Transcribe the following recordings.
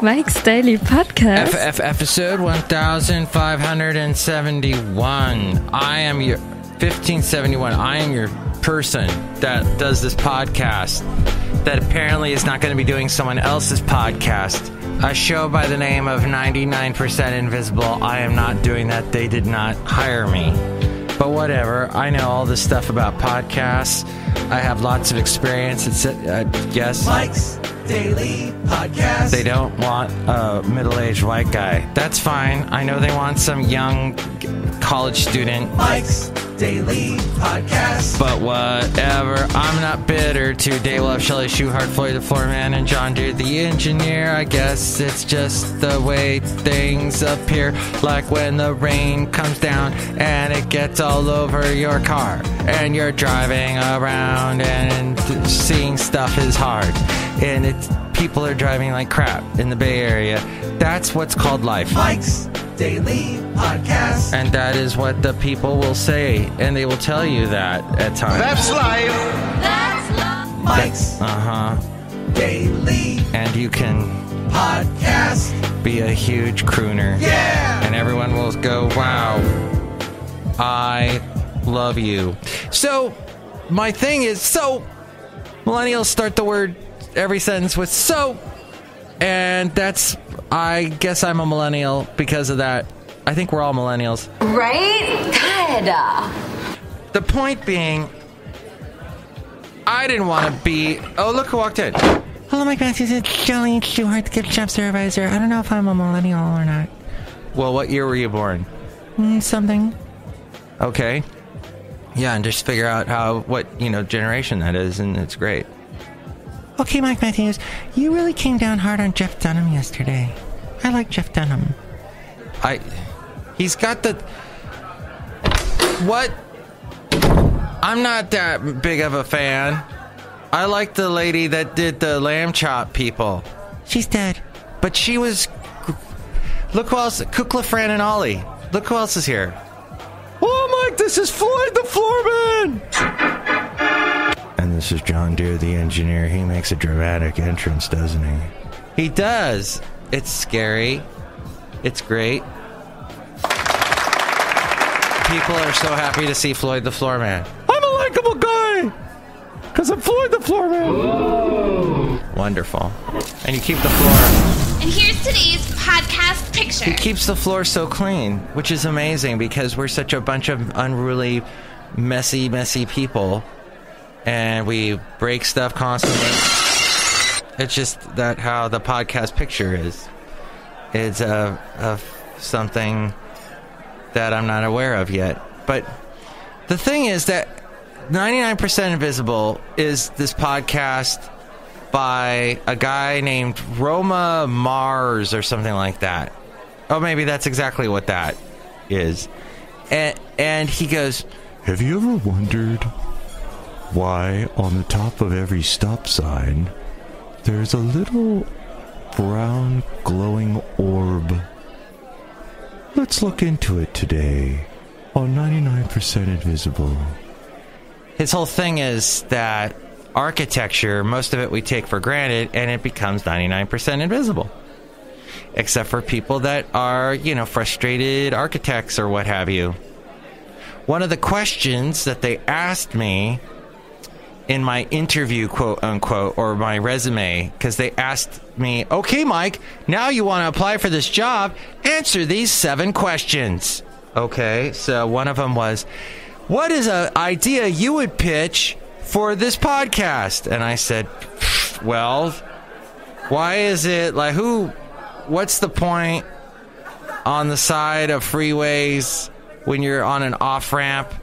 Mike's Daily Podcast. Episode 1571. I am your 1571. I am your person that does this podcast that apparently is not going to be doing someone else's podcast. A show by the name of 99% Invisible. I am not doing that. They did not hire me. But whatever. I know all this stuff about podcasts. I have lots of experience. It's yes. Mike's Daily Podcast. They don't want a middle-aged white guy. That's fine. I know they want some young college student. Mike's Daily Podcast. But whatever. I'm not bitter. Today we'll have Chely Shoehart, Floyd the Floorman, and John Deere the engineer. I guess it's just the way things appear. Like when the rain comes down and it gets all over your car. And you're driving around and seeing stuff is hard. And people are driving like crap in the Bay Area. That's what's called life. Mike's Daily Podcast. And that is what the people will say. And they will tell you that at times. That's life. That's life. Mike's Daily And you can Podcast. be a huge crooner. Yeah. And everyone will go, wow, I love you. So, my thing is, millennials start the word every sentence with so, and that's, I guess I'm a millennial because of that. I think we're all millennials. Right? Good. The point being, I didn't want to be, oh, look who walked in. Hello, Mike Matthews. It's Chely Shoehart, the gift shop supervisor. I don't know if I'm a millennial or not. Well, what year were you born? Something. Okay. Yeah, and just figure out what generation that is, and it's great. Okay, Mike Matthews, you really came down hard on Jeff Dunham yesterday. I like Jeff Dunham. He's got the... What? I'm not that big of a fan. I like the lady that did the lamb chop people. She's dead. But she was... Look who else... Kukla, Fran, and Ollie. Look who else is here. Oh, Mike, this is Floyd the Floorman! And this is John Deere, the engineer. He makes a dramatic entrance, doesn't he? He does. It's scary. It's great. People are so happy to see Floyd the Floorman. I'm a likable guy! Because I'm Floyd the Floorman. Whoa. Wonderful. And you keep the floor... And here's today's podcast picture. He keeps the floor so clean, which is amazing because we're such a bunch of unruly, messy people. And we break stuff constantly. It's just that how the podcast picture is. It's something that I'm not aware of yet. But the thing is that 99% Invisible is this podcast by a guy named Roma Mars or something like that. Oh, maybe that's exactly what that is. And he goes, have you ever wondered why on the top of every stop sign there's a little brown glowing orb? Let's look into it today on 99% Invisible. His whole thing is that architecture, most of it we take for granted, and it becomes 99% invisible. Except for people that are, frustrated architects or what have you. One of the questions that they asked me in my interview, quote unquote, or my resume, because they asked me, okay, Mike, now you want to apply for this job, answer these 7 questions. Okay, so one of them was, what is an idea you would pitch for this podcast? And I said, well, why is it like what's the point on the side of freeways when you're on an off-ramp,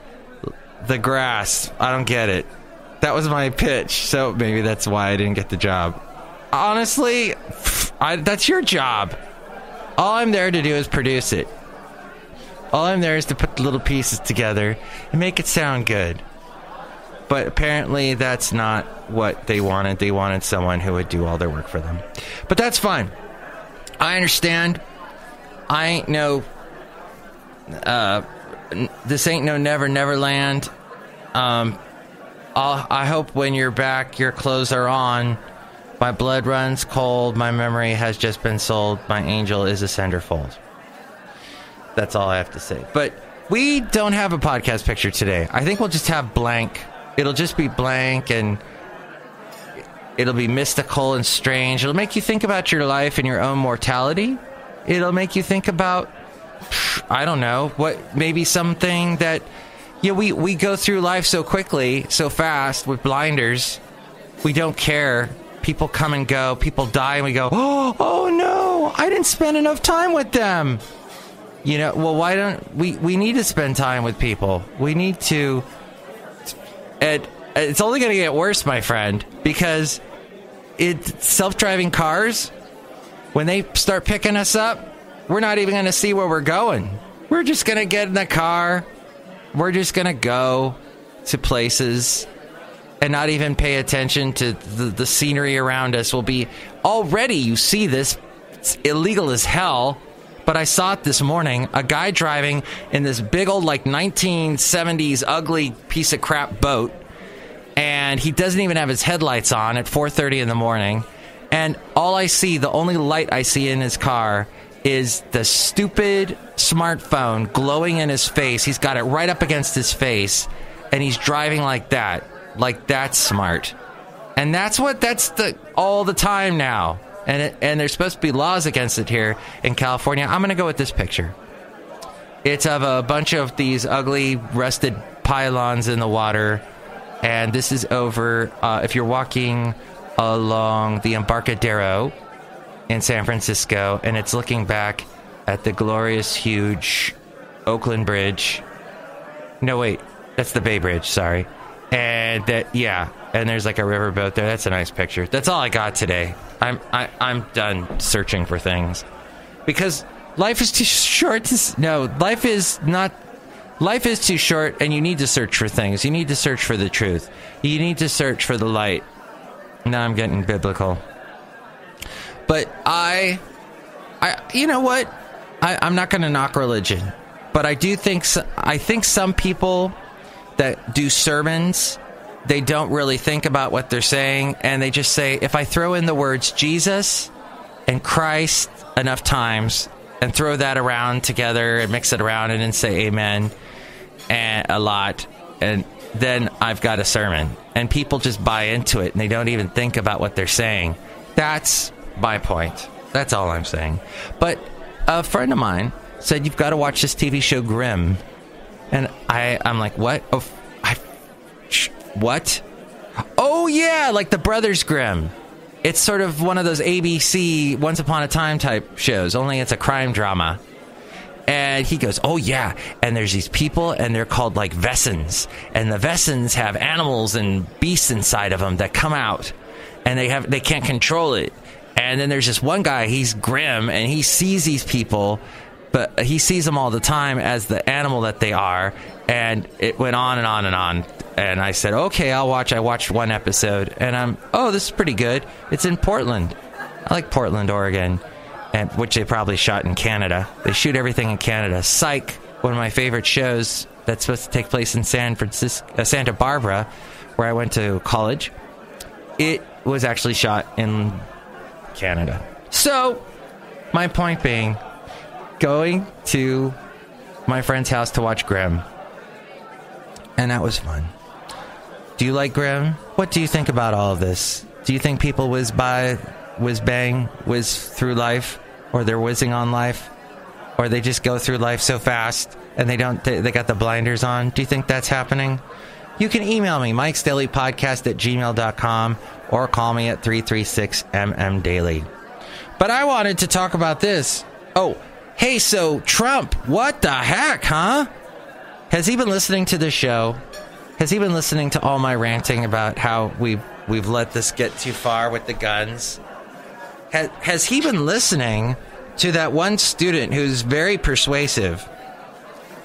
the grass? I don't get it. That was my pitch, so maybe that's why I didn't get the job. Honestly, that's your job. All I'm there to do is produce it. All I'm there is to put the little pieces together and make it sound good. But apparently that's not what they wanted. They wanted someone who would do all their work for them. But that's fine. I understand. I ain't no... this ain't no Never Land. I hope when you're back, your clothes are on My blood runs cold. My memory has just been sold. My angel is a centerfold. That's all I have to say. But we don't have a podcast picture today. I think we'll just have blank. It'll just be blank, and it'll be mystical and strange. It'll make you think about your life and your own mortality. It'll make you think about, I don't know, what maybe something that, we go through life so quickly, so fast with blinders. We don't care. People come and go. People die, and we go, oh no, I didn't spend enough time with them. Well, why don't we need to spend time with people. We need to. And it's only going to get worse, my friend, because self-driving cars, when they start picking us up, we're not even going to see where we're going. We're just going to get in the car. We're just going to go to places and not even pay attention to the scenery around us. Will be already, you see this, it's illegal as hell. But I saw it this morning, a guy driving in this big old 1970s ugly piece of crap boat, and he doesn't even have his headlights on at 4:30 in the morning. And the only light I see in his car is the stupid smartphone glowing in his face. He's got it right up against his face, and he's driving like that. Like, that's smart. And that's all the time now. And there's supposed to be laws against it here in California. I'm going to go with this picture. It's of a bunch of these ugly, rusted pylons in the water. And this is over, if you're walking along the Embarcadero in San Francisco, and it's looking back at the glorious, huge Oakland Bridge. No, wait, that's the Bay Bridge, sorry. And and there's like a riverboat there. That's a nice picture. That's all I got today. I'm done searching for things because life is too short. Life is too short, and you need to search for things. You need to search for the truth. You need to search for the light. Now I'm getting biblical. But you know what? I'm not going to knock religion, but I think some people that do sermons, they don't really think about what they're saying, and they just say, if I throw in the words Jesus and Christ enough times and throw that around together and mix it around and then say amen and a lot, and then I've got a sermon. And people just buy into it, and they don't even think about what they're saying. That's my point. That's all I'm saying. But a friend of mine said, you've got to watch this TV show Grimm. And I'm like, what? What? Oh, yeah, like the Brothers Grimm. It's sort of one of those ABC Once Upon a Time type shows, only it's a crime drama. And he goes, oh, yeah, and there's these people, and they're called, like, Vessens. And the Vessens have animals and beasts inside of them that come out, and they can't control it. And then there's this one guy, he's Grimm, and he sees these people, but he sees them all the time as the animal that they are. And it went on and on and on. And I said, okay, I'll watch. I watched one episode, and this is pretty good. It's in Portland. I like Portland, Oregon, which they probably shot in Canada. They shoot everything in Canada. Psych, one of my favorite shows that's supposed to take place in Santa Barbara, where I went to college. It was actually shot in Canada. So, my point being, going to my friend's house to watch Grimm, and that was fun. Do you like Grimm? What do you think about all of this? Do you think people whiz through life, or they're whizzing on life, or they just go through life so fast and they got the blinders on? Do you think that's happening? You can email me, MIKEs-DAILY-PODCAST@gmail.com, or call me at 336-MM-DAILY. But I wanted to talk about this. Oh, hey, so Trump, what the heck, huh? Has he been listening to this show? Has he been listening to all my ranting about how we've let this get too far with the guns? Has he been listening to that one student who's very persuasive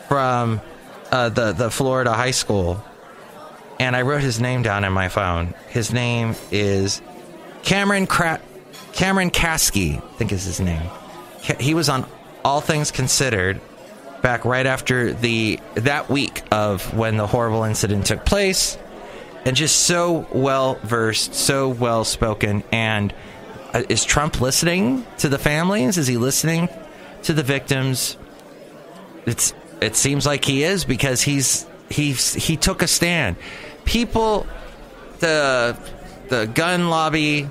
from the Florida high school? And I wrote his name down in my phone. His name is Cameron Kasky, I think is his name. He was on All Things Considered back right after that week of when the horrible incident took place. and just so well versed, so well spoken. And is Trump listening to the families? Is he listening to the victims? It seems like he is, because he took a stand. People, the gun lobby,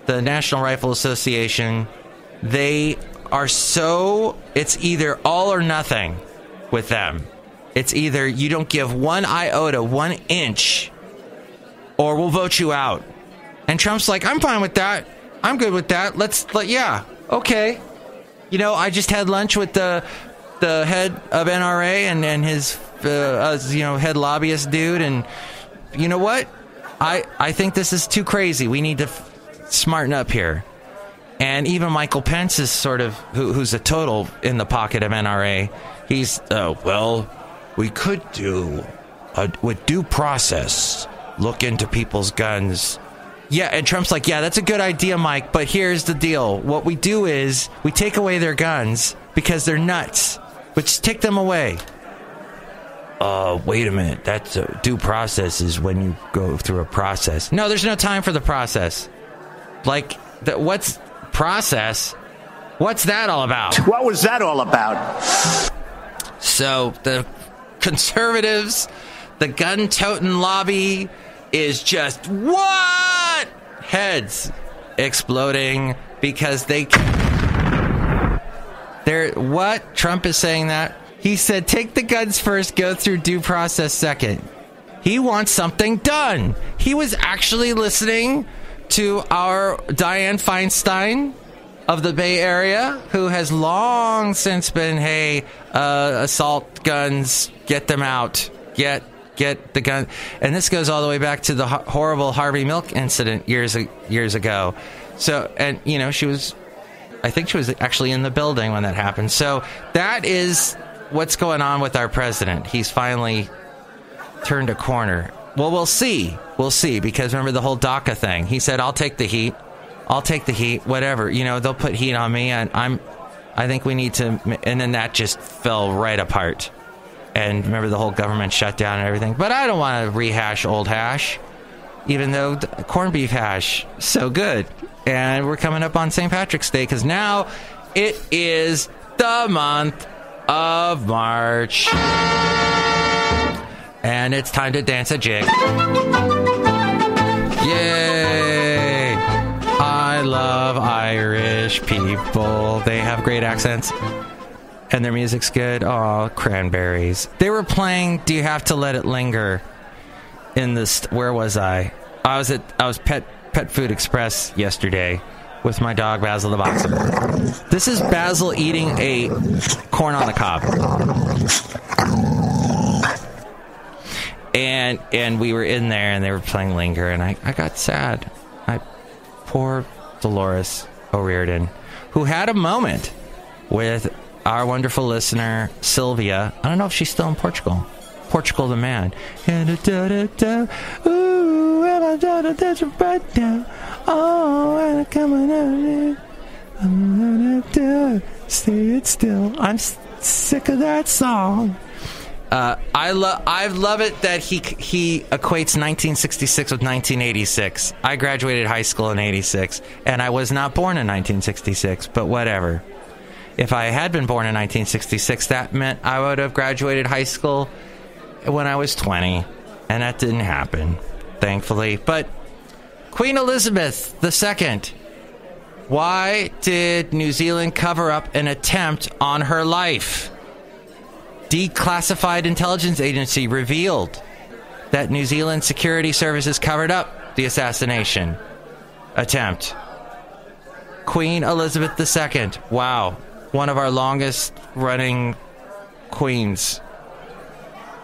the National Rifle Association, they are it's either all or nothing with them. It's either you don't give 1 iota, 1 inch, or we'll vote you out. And Trump's like, I'm fine with that. I'm good with that. Yeah, okay. I just had lunch with the head of NRA and his, head lobbyist dude. And you know what? I think this is too crazy. We need to smarten up here. And even Michael Pence is sort of, who's a total in the pocket of NRA. He's, we could do, with due process, look into people's guns. Yeah, and Trump's like, yeah, that's a good idea, Mike, but here's the deal. What we do is we take away their guns because they're nuts. But just take them away. Wait a minute. That's due process is when you go through a process. No, there's no time for the process. What's process? What's that all about? What was that all about? So the conservatives, the gun-toting lobby is just what? Heads exploding because they're what? Trump is saying that. He said, take the guns first, go through due process second. He wants something done. He was actually listening to our Dianne Feinstein of the Bay Area, who has long since been, hey, assault guns, get them out. Get the gun. And this goes all the way back to the horrible Harvey Milk incident years ago. So, and, I think she was actually in the building when that happened. So that is what's going on with our president. He's finally turned a corner. Well, we'll see. We'll see, because remember the whole DACA thing. He said, I'll take the heat, whatever. They'll put heat on me, and I think we need to, and then that just fell right apart. And remember the whole government shutdown and everything. But I don't want to rehash old hash, even though corned beef hash, so good. And we're coming up on St. Patrick's Day, because now it is the month of March. And it's time to dance a jig. Yay! I love Irish people. They have great accents. And their music's good. Oh, Cranberries. They were playing Do You Have to Let It Linger in this. Where was I? I was Pet Food Express yesterday with my dog Basil the Boxer. This is Basil eating a corn on the cob. And we were in there and they were playing Linger, and I got sad. Poor Dolores O'Riordan, who had a moment with our wonderful listener, Sylvia. I don't know if she's still in Portugal. Portugal the man. Ooh, right now. Oh, and coming out. Stay it still. I'm sick of that song. I love it that he equates 1966 with 1986. I graduated high school in 86, and I was not born in 1966, but whatever. If I had been born in 1966, that meant I would have graduated high school when I was 20, and that didn't happen, thankfully. But Queen Elizabeth II, why did New Zealand cover up an attempt on her life? Declassified intelligence agency revealed that New Zealand security services covered up the assassination attempt. Queen Elizabeth II. Wow. One of our longest running queens.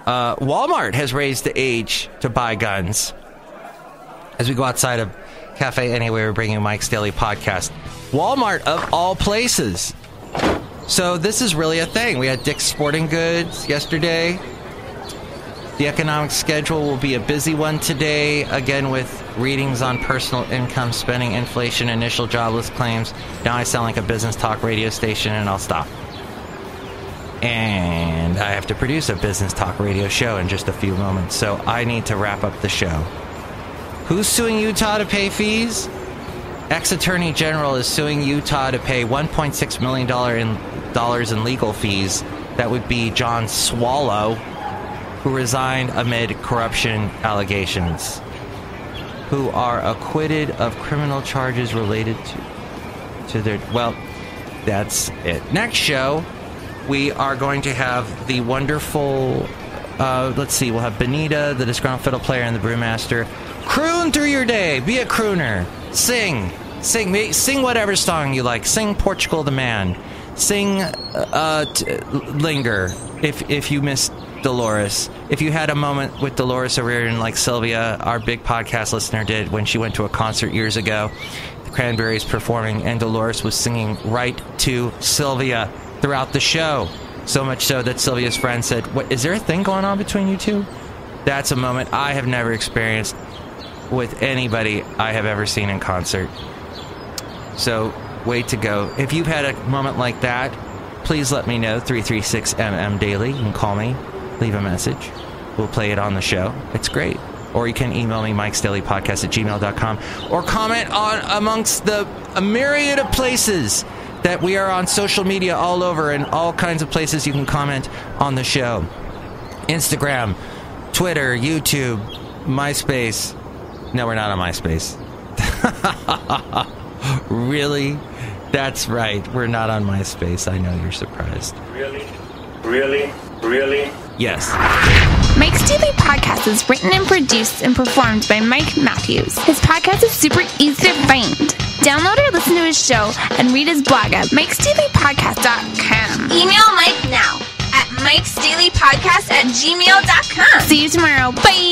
Walmart has raised the age to buy guns. As we go outside of Cafe Anywhere, we're bringing Mike's Daily Podcast. Walmart, of all places. So this is really a thing. We had Dick's Sporting Goods yesterday. The economic schedule will be a busy one today, again with readings on personal income, spending, inflation, initial jobless claims. Now I sound like a business talk radio station, and I'll stop. And I have to produce a business talk radio show in just a few moments, so I need to wrap up the show. Who's suing Utah to pay fees? Ex-Attorney General is suing Utah to pay $1.6 million in legal fees. That would be John Swallow, who resigned amid corruption allegations, who are acquitted of criminal charges related to their... Well, that's it. Next show, we are going to have the wonderful... let's see, we'll have Benita, the Disgruntled Fiddle Player, and the Brewmaster. Croon through your day. Be a crooner. Sing whatever song you like. Sing Portugal the Man. Sing Linger if you missed Dolores. If you had a moment with Dolores O'Riordan like Sylvia, our big podcast listener, did when she went to a concert years ago, the Cranberries performing, and Dolores was singing right to Sylvia throughout the show. So much so that Sylvia's friend said, "What, is there a thing going on between you two?" That's a moment I have never experienced with anybody I have ever seen in concert. So, way to go. If you've had a moment like that, please let me know. 336MM Daily. You can call me, leave a message. We'll play it on the show. It's great. Or you can email me, MIKEs-DAILY-PODCAST@gmail.com, or comment on amongst the a myriad of places that we are on social media all over, and all kinds of places you can comment on the show. Instagram, Twitter, YouTube, MySpace. No, we're not on MySpace. Really? That's right. We're not on MySpace. I know you're surprised. Really? Really? Really? Yes. Mike's Daily Podcast is written and produced and performed by Mike Matthews. His podcast is super easy to find. Download or listen to his show and read his blog at MIKEs-DAILY-PODCAST.com. Email Mike now at MIKEs-DAILY-PODCAST@gmail.com. See you tomorrow. Bye.